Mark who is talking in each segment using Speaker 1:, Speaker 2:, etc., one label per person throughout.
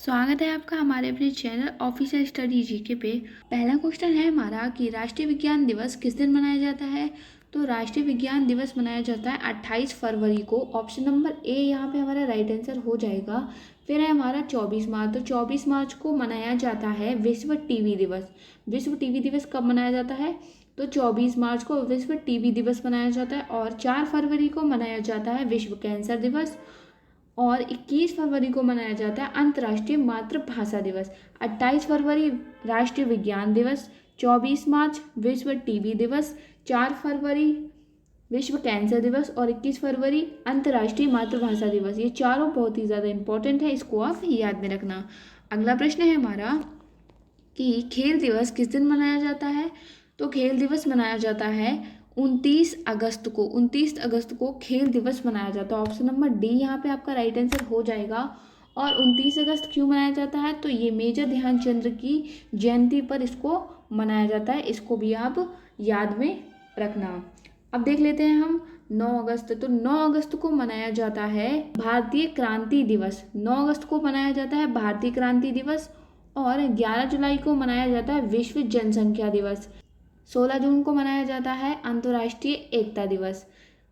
Speaker 1: स्वागत है आपका हमारे अपने चैनल ऑफिशियल स्टडी जीके पे। पहला क्वेश्चन है हमारा कि राष्ट्रीय विज्ञान दिवस किस दिन मनाया जाता है। तो राष्ट्रीय विज्ञान दिवस मनाया जाता है 28 फरवरी को। ऑप्शन नंबर ए यहाँ पे हमारा राइट आंसर हो जाएगा। फिर है हमारा 24 मार्च। तो 24 मार्च को मनाया जाता है विश्व टीबी दिवस। विश्व टीबी दिवस कब मनाया जाता है? तो 24 मार्च को विश्व टीबी दिवस मनाया जाता है। और 4 फरवरी को मनाया जाता है विश्व कैंसर दिवस। और 21 फरवरी को मनाया जाता है अंतर्राष्ट्रीय मातृभाषा दिवस। 28 फरवरी राष्ट्रीय विज्ञान दिवस, 24 मार्च विश्व टीबी दिवस, 4 फरवरी विश्व कैंसर दिवस और 21 फरवरी अंतर्राष्ट्रीय मातृभाषा दिवस। ये चारों बहुत ही ज़्यादा इंपॉर्टेंट है, इसको आप याद में रखना। अगला प्रश्न है हमारा कि खेल दिवस किस दिन मनाया जाता है। तो खेल दिवस मनाया जाता है 29 अगस्त को। 29 अगस्त को खेल दिवस मनाया जाता है। ऑप्शन नंबर डी यहाँ पे आपका राइट आंसर हो जाएगा। और 29 अगस्त क्यों मनाया जाता है? तो ये मेजर ध्यानचंद्र की जयंती पर इसको मनाया जाता है, इसको भी आप याद में रखना। अब देख लेते हैं हम 9 अगस्त। तो 9 अगस्त को मनाया जाता है भारतीय क्रांति दिवस। 9 अगस्त को मनाया जाता है भारतीय क्रांति दिवस। और 11 जुलाई को मनाया जाता है विश्व जनसंख्या दिवस। 16 जून को मनाया जाता है अंतर्राष्ट्रीय एकता दिवस।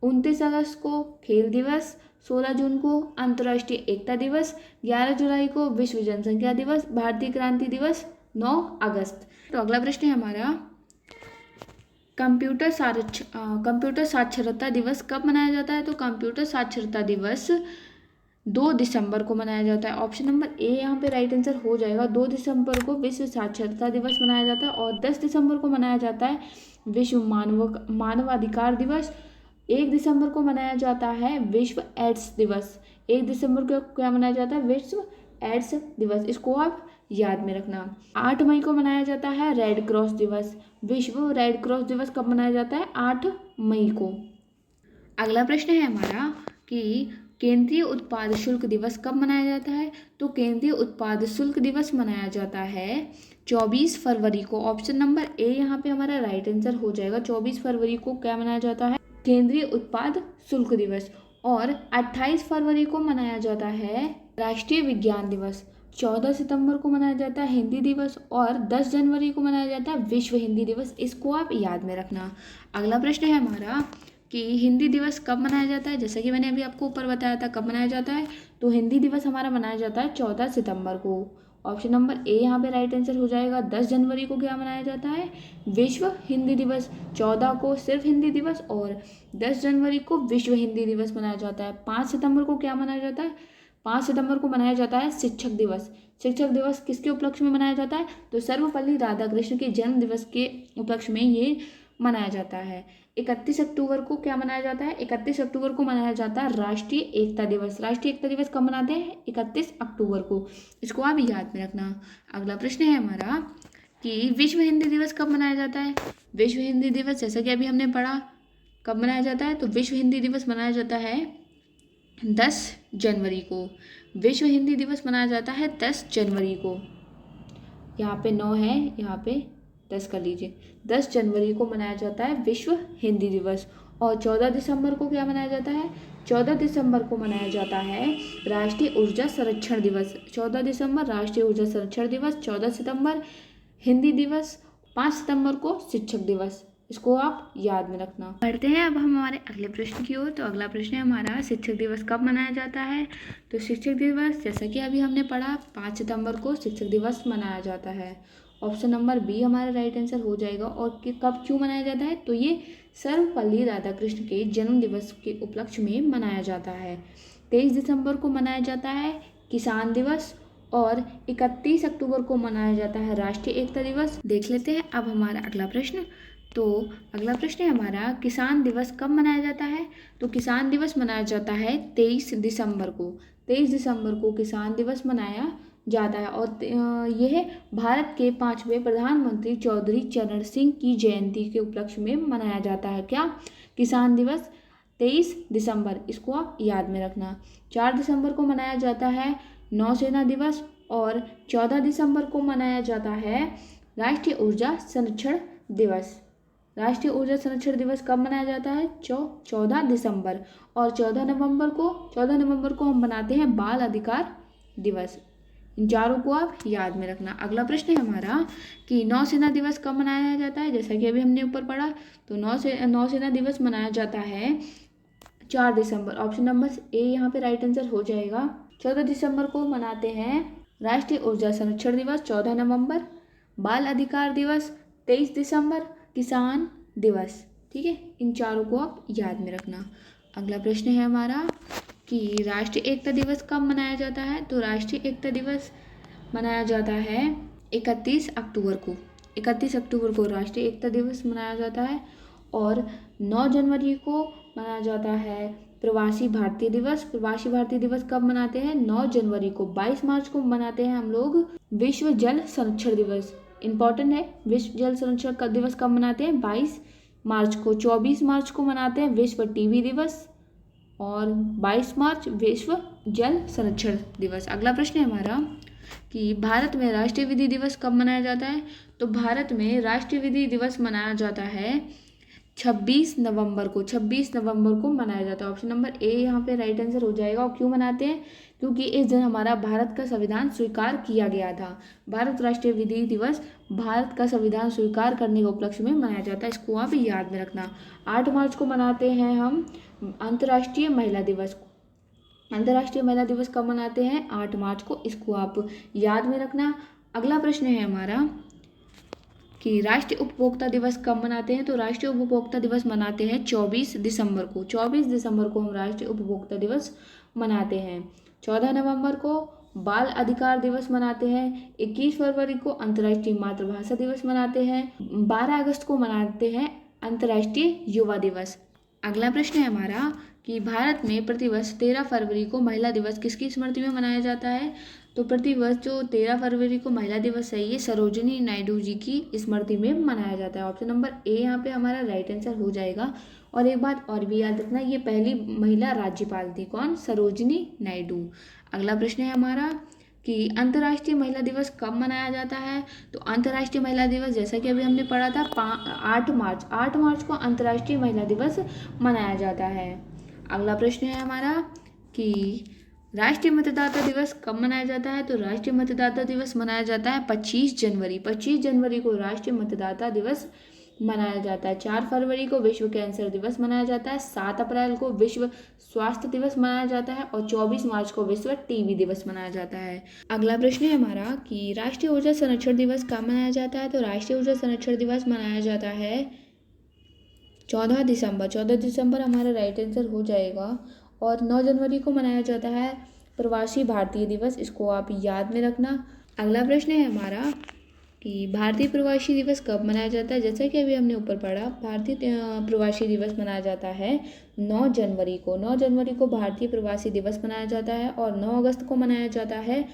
Speaker 1: 29 अगस्त को खेल दिवस, 16 जून को अंतर्राष्ट्रीय एकता दिवस, 11 जुलाई को विश्व जनसंख्या दिवस, भारतीय क्रांति दिवस 9 अगस्त। तो अगला प्रश्न है हमारा कंप्यूटर साक्षरता दिवस कब मनाया जाता है। तो कंप्यूटर साक्षरता दिवस 2 दिसंबर को मनाया जाता है। ऑप्शन नंबर ए यहाँ पे राइट आंसर हो जाएगा। 2 दिसंबर को विश्व साक्षरता दिवस मनाया जाता है। और 10 दिसंबर को मनाया जाता है विश्व मानवाधिकार दिवस। 1 दिसंबर को मनाया जाता है विश्व एड्स दिवस। 1 दिसंबर को क्या मनाया जाता है? विश्व एड्स दिवस, इसको आप याद में रखना। 8 मई को मनाया जाता है रेड क्रॉस दिवस। विश्व रेड क्रॉस दिवस कब मनाया जाता है? 8 मई को। अगला प्रश्न है हमारा कि केंद्रीय उत्पाद शुल्क दिवस कब मनाया जाता है। तो केंद्रीय उत्पाद शुल्क दिवस मनाया जाता है 24 फरवरी को। ऑप्शन नंबर ए यहाँ पे हमारा राइट आंसर हो जाएगा। 24 फरवरी को क्या मनाया जाता है? केंद्रीय उत्पाद शुल्क दिवस। और 28 फरवरी को मनाया जाता है राष्ट्रीय विज्ञान दिवस। 14 सितंबर को मनाया जाता है हिंदी दिवस। और 10 जनवरी को मनाया जाता है विश्व हिंदी दिवस, इसको आप याद में रखना। अगला प्रश्न है हमारा कि हिंदी दिवस कब मनाया जाता है। जैसा कि मैंने अभी आपको ऊपर बताया था कब मनाया जाता है, तो हिंदी दिवस हमारा मनाया जाता है 14 सितंबर को। ऑप्शन नंबर ए यहाँ पे राइट आंसर हो जाएगा। 10 जनवरी को क्या मनाया जाता है? विश्व हिंदी दिवस। 14 को सिर्फ हिंदी दिवस और 10 जनवरी को विश्व हिंदी दिवस मनाया जाता है। 5 सितंबर को क्या मनाया जाता है? 5 सितंबर को मनाया जाता है शिक्षक दिवस। शिक्षक दिवस किसके उपलक्ष्य में मनाया जाता है? तो सर्वपल्ली राधाकृष्ण के जन्म दिवस के उपलक्ष्य में ये मनाया जाता है। 31 अक्टूबर को क्या मनाया जाता है? 31 अक्टूबर को मनाया जाता है राष्ट्रीय एकता दिवस। राष्ट्रीय एकता दिवस कब मनाते हैं? 31 अक्टूबर को, इसको आप याद में रखना। अगला प्रश्न है हमारा कि विश्व हिंदी दिवस कब मनाया जाता है। विश्व हिंदी दिवस जैसा कि अभी हमने पढ़ा कब मनाया जाता है, तो विश्व हिंदी दिवस मनाया जाता है 10 जनवरी को। विश्व हिंदी दिवस मनाया जाता है 10 जनवरी को। यहाँ पे 9 है, यहाँ पे 10 कर लीजिए। 10 जनवरी को मनाया जाता है विश्व हिंदी दिवस। और 14 दिसंबर को क्या मनाया जाता है? 14 दिसंबर को मनाया जाता है राष्ट्रीय ऊर्जा संरक्षण दिवस। 14 दिसंबर राष्ट्रीय ऊर्जा संरक्षण दिवस। 14 सितंबर हिंदी दिवस। 5 सितंबर को शिक्षक दिवस, इसको आप याद में रखना। बढ़ते हैं अब हम हमारे अगले प्रश्न की ओर। तो अगला प्रश्न है हमारा शिक्षक दिवस कब मनाया जाता है। तो शिक्षक दिवस जैसा कि अभी हमने पढ़ा 5 सितंबर को शिक्षक दिवस मनाया जाता है। ऑप्शन नंबर बी हमारा राइट आंसर हो जाएगा। और कब क्यों मनाया जाता है? तो ये सर्वपल्ली राधाकृष्ण के जन्म दिवस के उपलक्ष्य में मनाया जाता है। 23 दिसंबर को मनाया जाता है किसान दिवस। और 31 अक्टूबर को मनाया जाता है राष्ट्रीय एकता दिवस। देख लेते हैं अब हमारा अगला प्रश्न। तो अगला प्रश्न है हमारा किसान दिवस कब मनाया जाता है। तो किसान दिवस मनाया जाता है 23 दिसंबर को। 23 दिसंबर को किसान दिवस मनाया जाता है। और यह भारत के 5वें प्रधानमंत्री चौधरी चरण सिंह की जयंती के उपलक्ष्य में मनाया जाता है। क्या? किसान दिवस 23 दिसंबर, इसको आप याद में रखना। 4 दिसंबर को मनाया जाता है नौसेना दिवस। और 14 दिसंबर को मनाया जाता है राष्ट्रीय ऊर्जा संरक्षण दिवस। राष्ट्रीय ऊर्जा संरक्षण दिवस कब मनाया जाता है? 14 दिसंबर। और 14 नवंबर को हम मनाते हैं बाल अधिकार दिवस। इन चारों को आप याद में रखना। अगला प्रश्न है हमारा कि नौसेना दिवस कब मनाया जाता है। जैसा कि अभी हमने ऊपर पढ़ा, तो नौसेना दिवस मनाया जाता है 4 दिसंबर। ऑप्शन नंबर ए यहाँ पे राइट आंसर हो जाएगा। 14 दिसंबर को मनाते हैं राष्ट्रीय ऊर्जा संरक्षण दिवस, 14 नवंबर, बाल अधिकार दिवस 23 दिसंबर, किसान दिवस। ठीक है, इन चारों को आप याद में रखना। अगला प्रश्न है हमारा कि राष्ट्रीय एकता दिवस कब मनाया जाता है। तो राष्ट्रीय एकता दिवस मनाया जाता है 31 अक्टूबर को। 31 अक्टूबर को राष्ट्रीय एकता दिवस मनाया जाता है। और 9 जनवरी को मनाया जाता है प्रवासी भारतीय दिवस। प्रवासी भारतीय दिवस कब मनाते हैं, 9 जनवरी को। 22 मार्च को मनाते हैं हम लोग विश्व जल संरक्षण दिवस। इंपॉर्टेंट है, विश्व जल संरक्षण दिवस कब मनाते हैं, 22 मार्च को। 24 मार्च को मनाते हैं विश्व टीबी दिवस और 22 मार्च विश्व जल संरक्षण दिवस। अगला प्रश्न है हमारा कि भारत में राष्ट्रीय विधि दिवस कब मनाया जाता है। तो भारत में राष्ट्रीय विधि दिवस मनाया जाता है 26 नवंबर को। 26 नवंबर को मनाया जाता है। ऑप्शन नंबर ए यहाँ पे राइट आंसर हो जाएगा। और क्यों मनाते हैं, क्योंकि इस दिन हमारा भारत का संविधान स्वीकार किया गया था। भारत राष्ट्रीय विधि दिवस भारत का संविधान स्वीकार करने के उपलक्ष्य में मनाया जाता है। इसको आप याद में रखना। 8 मार्च को मनाते हैं हम अंतर्राष्ट्रीय महिला दिवस। अंतर्राष्ट्रीय महिला दिवस कब मनाते हैं, 8 मार्च को। इसको आप याद में रखना। अगला प्रश्न है हमारा कि राष्ट्रीय उपभोक्ता दिवस कब मनाते हैं। तो राष्ट्रीय उपभोक्ता दिवस मनाते हैं 24 दिसंबर को। 24 दिसंबर को हम राष्ट्रीय उपभोक्ता दिवस मनाते हैं। 14 नवंबर को बाल अधिकार दिवस मनाते हैं। 21 फरवरी को अंतर्राष्ट्रीय मातृभाषा दिवस मनाते हैं। 12 अगस्त को मनाते हैं अंतर्राष्ट्रीय युवा दिवस। अगला प्रश्न है हमारा कि भारत में प्रतिवर्ष 13 फरवरी को महिला दिवस किसकी स्मृति में मनाया जाता है। तो प्रतिवर्ष जो 13 फरवरी को महिला दिवस है, ये सरोजिनी नायडू जी की स्मृति में मनाया जाता है। ऑप्शन नंबर ए यहाँ पे हमारा राइट आंसर हो जाएगा। और एक बात और भी याद रखना, ये पहली महिला राज्यपाल थी। कौन, सरोजिनी नायडू। अगला प्रश्न है हमारा कि अंतर्राष्ट्रीय महिला दिवस कब मनाया जाता है। तो अंतर्राष्ट्रीय महिला दिवस जैसा कि अभी हमने पढ़ा था 8 मार्च। 8 मार्च को अंतर्राष्ट्रीय महिला दिवस मनाया जाता है। अगला प्रश्न है हमारा कि राष्ट्रीय मतदाता दिवस कब मनाया जाता है। तो राष्ट्रीय मतदाता दिवस मनाया जाता है 25 जनवरी। 25 जनवरी को राष्ट्रीय मतदाता दिवस मनाया जाता है। 4 फरवरी को विश्व कैंसर दिवस मनाया जाता है। 7 अप्रैल को विश्व स्वास्थ्य दिवस मनाया जाता है। और 24 मार्च को विश्व टीबी दिवस मनाया जाता है। अगला प्रश्न है हमारा कि राष्ट्रीय ऊर्जा संरक्षण दिवस कब मनाया जाता है। तो राष्ट्रीय ऊर्जा संरक्षण दिवस मनाया जाता है 14 दिसंबर। 14 दिसंबर हमारा राइट आंसर हो जाएगा। और 9 जनवरी को मनाया जाता है प्रवासी भारतीय दिवस। इसको आप याद में रखना। अगला प्रश्न है हमारा कि भारतीय प्रवासी दिवस कब मनाया जाता है। जैसा कि अभी हमने ऊपर पढ़ा, भारतीय प्रवासी दिवस मनाया जाता है 9 जनवरी को। 9 जनवरी को भारतीय प्रवासी दिवस मनाया जाता है। और 9 अगस्त को मनाया जाता है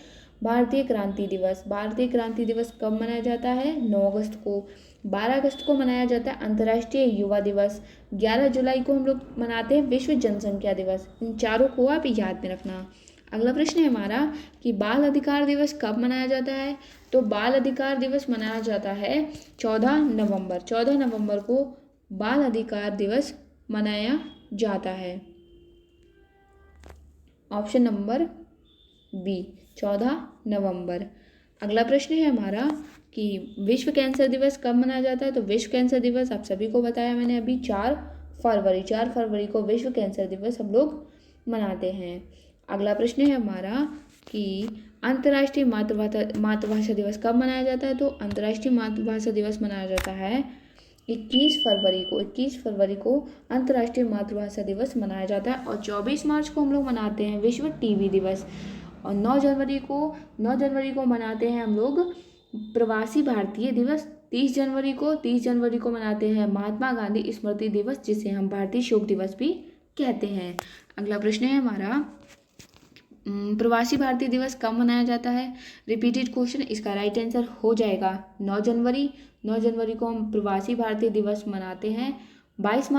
Speaker 1: भारतीय क्रांति दिवस। भारतीय क्रांति दिवस कब मनाया जाता है, 9 अगस्त को। 12 अगस्त को मनाया जाता है अंतर्राष्ट्रीय युवा दिवस। 11 जुलाई को हम लोग मनाते हैं विश्व जनसंख्या दिवस। इन चारों को आप याद में रखना। अगला प्रश्न है हमारा कि बाल अधिकार दिवस कब मनाया जाता है। तो बाल अधिकार दिवस मनाया जाता है 14 नवंबर। 14 नवंबर को बाल अधिकार दिवस मनाया जाता है। ऑप्शन नंबर बी, 14 नवंबर। अगला प्रश्न है हमारा कि विश्व कैंसर दिवस कब मनाया जाता है। तो विश्व कैंसर दिवस आप सभी को बताया मैंने अभी, 4 फरवरी। 4 फरवरी को विश्व कैंसर दिवस हम लोग मनाते हैं। अगला प्रश्न है हमारा कि अंतर्राष्ट्रीय मातृभाषा दिवस कब मनाया जाता है। तो अंतर्राष्ट्रीय मातृभाषा दिवस मनाया जाता है 21 फरवरी को। 21 फरवरी को अंतर्राष्ट्रीय मातृभाषा दिवस मनाया जाता है। और 24 मार्च को हम लोग मनाते हैं विश्व टीबी दिवस। और 9 जनवरी को मनाते हैं हम लोग प्रवासी भारतीय दिवस। 30 जनवरी को मनाते हैं महात्मा गांधी स्मृति दिवस, जिसे हम भारतीय शोक दिवस भी कहते हैं। अगला प्रश्न है हमारा प्रवासी भारतीय दिवस कब मनाया जाता है। रिपीटेड क्वेश्चन, इसका राइट आंसर हो जाएगा 9 जनवरी। 9 जनवरी को हम प्रवासी भारतीय दिवस मनाते हैं। 22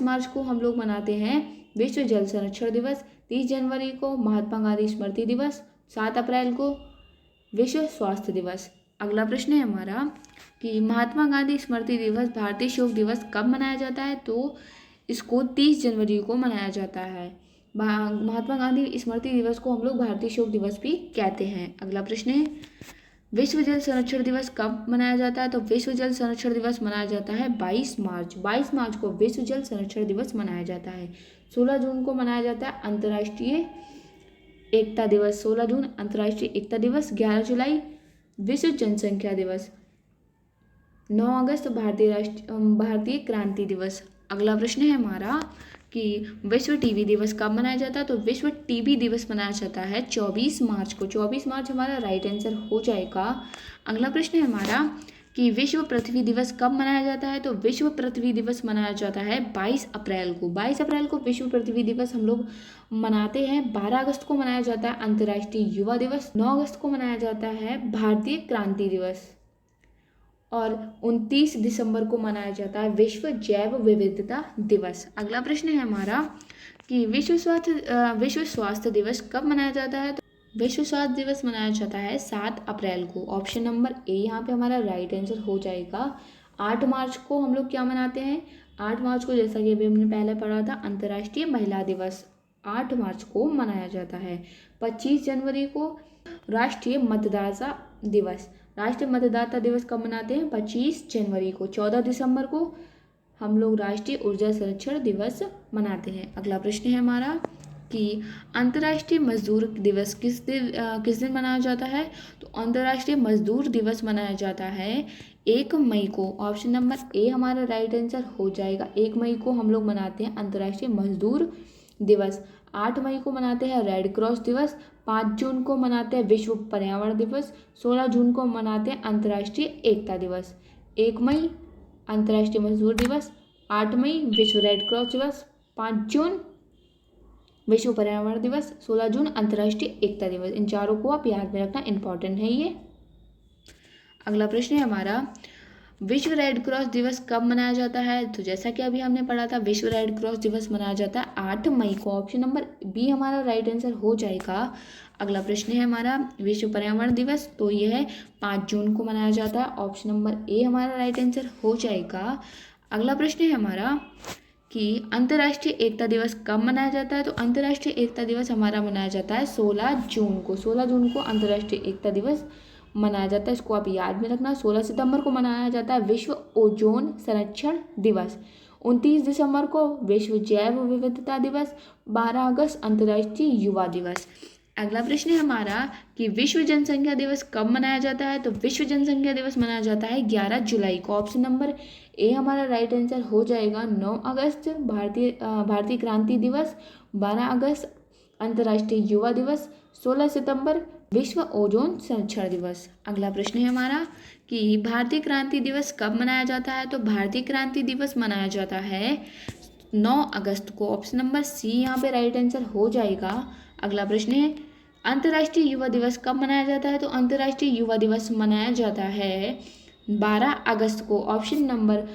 Speaker 1: मार्च को हम लोग मनाते हैं विश्व जल संरक्षण दिवस। 30 जनवरी को महात्मा गांधी स्मृति दिवस। 7 अप्रैल को विश्व स्वास्थ्य दिवस। अगला प्रश्न है हमारा कि महात्मा गांधी स्मृति दिवस भारतीय शोक दिवस कब मनाया जाता है। तो इसको 30 जनवरी को मनाया जाता है। महात्मा गांधी स्मृति दिवस को हम लोग भारतीय शोक दिवस भी कहते हैं। अगला प्रश्न है, विश्व जल संरक्षण दिवस कब मनाया जाता है? तो विश्व जल संरक्षण दिवस मनाया जाता है 22 मार्च। 22 मार्च को विश्व जल संरक्षण दिवस मनाया जाता है। 16 जून को मनाया जाता है अंतर्राष्ट्रीय एकता दिवस। 16 जून अंतर्राष्ट्रीय एकता दिवस। 11 जुलाई विश्व जनसंख्या दिवस। 9 अगस्त भारतीय क्रांति दिवस। अगला प्रश्न है हमारा कि विश्व टीबी दिवस कब मनाया जाता है? तो विश्व टीबी दिवस मनाया जाता है 24 मार्च को। 24 मार्च हमारा राइट आंसर हो जाएगा। अगला प्रश्न है हमारा कि विश्व पृथ्वी दिवस कब मनाया जाता है? तो विश्व पृथ्वी दिवस मनाया जाता है 22 अप्रैल को। 22 अप्रैल को विश्व पृथ्वी दिवस हम लोग मनाते हैं। 12 अगस्त को मनाया जाता है अंतर्राष्ट्रीय युवा दिवस। 9 अगस्त को मनाया जाता है भारतीय क्रांति दिवस और 29 दिसंबर को मनाया जाता है विश्व जैव विविधता दिवस। अगला प्रश्न है हमारा कि विश्व स्वास्थ्य दिवस कब मनाया जाता है? तो विश्व स्वास्थ्य दिवस मनाया जाता है 7 अप्रैल को। ऑप्शन नंबर ए यहाँ पे हमारा राइट आंसर हो जाएगा। 8 मार्च को हम लोग क्या मनाते हैं? 8 मार्च को जैसा कि अभी हमने पहले पढ़ा था अंतर्राष्ट्रीय महिला दिवस 8 मार्च को मनाया जाता है। 25 जनवरी को राष्ट्रीय मतदाता दिवस। राष्ट्रीय मतदाता दिवस कब मनाते हैं? 25 जनवरी को। 14 दिसंबर को हम लोग राष्ट्रीय ऊर्जा संरक्षण दिवस मनाते हैं। अगला प्रश्न है हमारा कि अंतर्राष्ट्रीय मजदूर दिवस किस दिन मनाया जाता है? तो अंतर्राष्ट्रीय मजदूर दिवस मनाया जाता है 1 मई को। ऑप्शन नंबर ए हमारा राइट आंसर हो जाएगा। 1 मई को हम लोग मनाते हैं अंतर्राष्ट्रीय मजदूर दिवस। 8 मई को मनाते हैं रेड क्रॉस दिवस। 5 जून को मनाते हैं विश्व पर्यावरण दिवस। 16 जून को मनाते हैं अंतर्राष्ट्रीय एकता दिवस। 1 मई अंतर्राष्ट्रीय मजदूर दिवस, 8 मई विश्व रेड क्रॉस दिवस, 5 जून विश्व पर्यावरण दिवस, 16 जून अंतर्राष्ट्रीय एकता दिवस। इन चारों को आप याद में रखना, इंपॉर्टेंट है ये। अगला प्रश्न है हमारा विश्व रेड क्रॉस दिवस कब मनाया जाता है? तो जैसा कि अभी हमने पढ़ा था विश्व रेड क्रॉस दिवस मनाया जाता है 8 मई को। ऑप्शन नंबर बी हमारा राइट आंसर हो जाएगा। अगला प्रश्न है हमारा विश्व पर्यावरण दिवस, तो यह है 5 जून को मनाया जाता है। ऑप्शन नंबर ए हमारा राइट आंसर हो जाएगा। अगला प्रश्न है हमारा कि अंतर्राष्ट्रीय एकता दिवस कब मनाया जाता है? तो अंतर्राष्ट्रीय एकता दिवस हमारा मनाया जाता है 16 जून को। 16 जून को अंतर्राष्ट्रीय एकता दिवस मनाया जाता है, इसको आप याद में रखना। 16 सितंबर को मनाया जाता है विश्व ओजोन संरक्षण दिवस। 29 दिसंबर को विश्व जैव विविधता दिवस। 12 अगस्त अंतर्राष्ट्रीय युवा दिवस। अगला प्रश्न है हमारा कि विश्व जनसंख्या दिवस कब मनाया जाता है? तो विश्व जनसंख्या दिवस मनाया जाता है 11 जुलाई को। ऑप्शन नंबर ए हमारा राइट आंसर हो जाएगा। 9 अगस्त भारतीय क्रांति दिवस। 12 अगस्त अंतर्राष्ट्रीय युवा दिवस। 16 सितंबर विश्व ओजोन संरक्षण दिवस। अगला प्रश्न है हमारा कि भारतीय क्रांति दिवस कब मनाया जाता है? तो भारतीय क्रांति दिवस मनाया जाता है 9 अगस्त को। ऑप्शन नंबर सी यहाँ पे राइट आंसर हो जाएगा। अगला प्रश्न है अंतर्राष्ट्रीय युवा दिवस कब मनाया जाता है? तो अंतर्राष्ट्रीय युवा दिवस मनाया जाता है 12 अगस्त को। ऑप्शन नंबर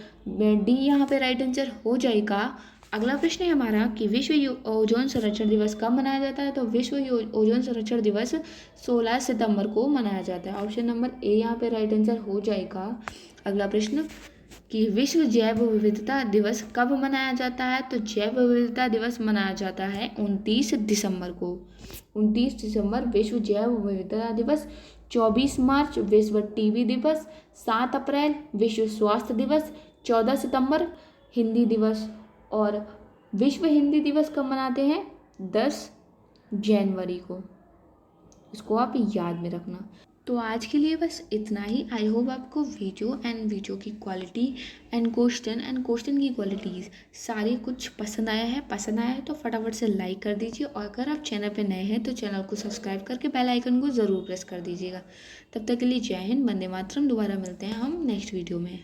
Speaker 1: डी यहाँ पे राइट आंसर हो जाएगा। अगला प्रश्न है हमारा कि विश्व ओजोन संरक्षण दिवस कब मनाया जाता है? तो विश्व ओजोन संरक्षण दिवस 16 सितंबर को मनाया जाता है। ऑप्शन नंबर ए यहाँ पे राइट आंसर हो जाएगा। अगला प्रश्न कि विश्व जैव विविधता दिवस कब मनाया जाता है? तो जैव विविधता दिवस मनाया जाता है 29 दिसंबर को। 29 दिसंबर विश्व जैव विविधता दिवस। 24 मार्च विश्व टीबी दिवस। 7 अप्रैल विश्व स्वास्थ्य दिवस। 14 सितंबर हिंदी दिवस। और विश्व हिंदी दिवस कब मनाते हैं? 10 जनवरी को। इसको आप याद में रखना। तो आज के लिए बस इतना ही। आई होप आपको वीडियो की क्वालिटी एंड क्वेश्चन की क्वालिटीज़ सारी कुछ पसंद आया है तो फटाफट से लाइक कर दीजिए। और अगर आप चैनल पे नए हैं तो चैनल को सब्सक्राइब करके बेल आइकन को ज़रूर प्रेस कर दीजिएगा। तब तक के लिए जय हिंद, वंदे मातरम। दोबारा मिलते हैं हम नेक्स्ट वीडियो में।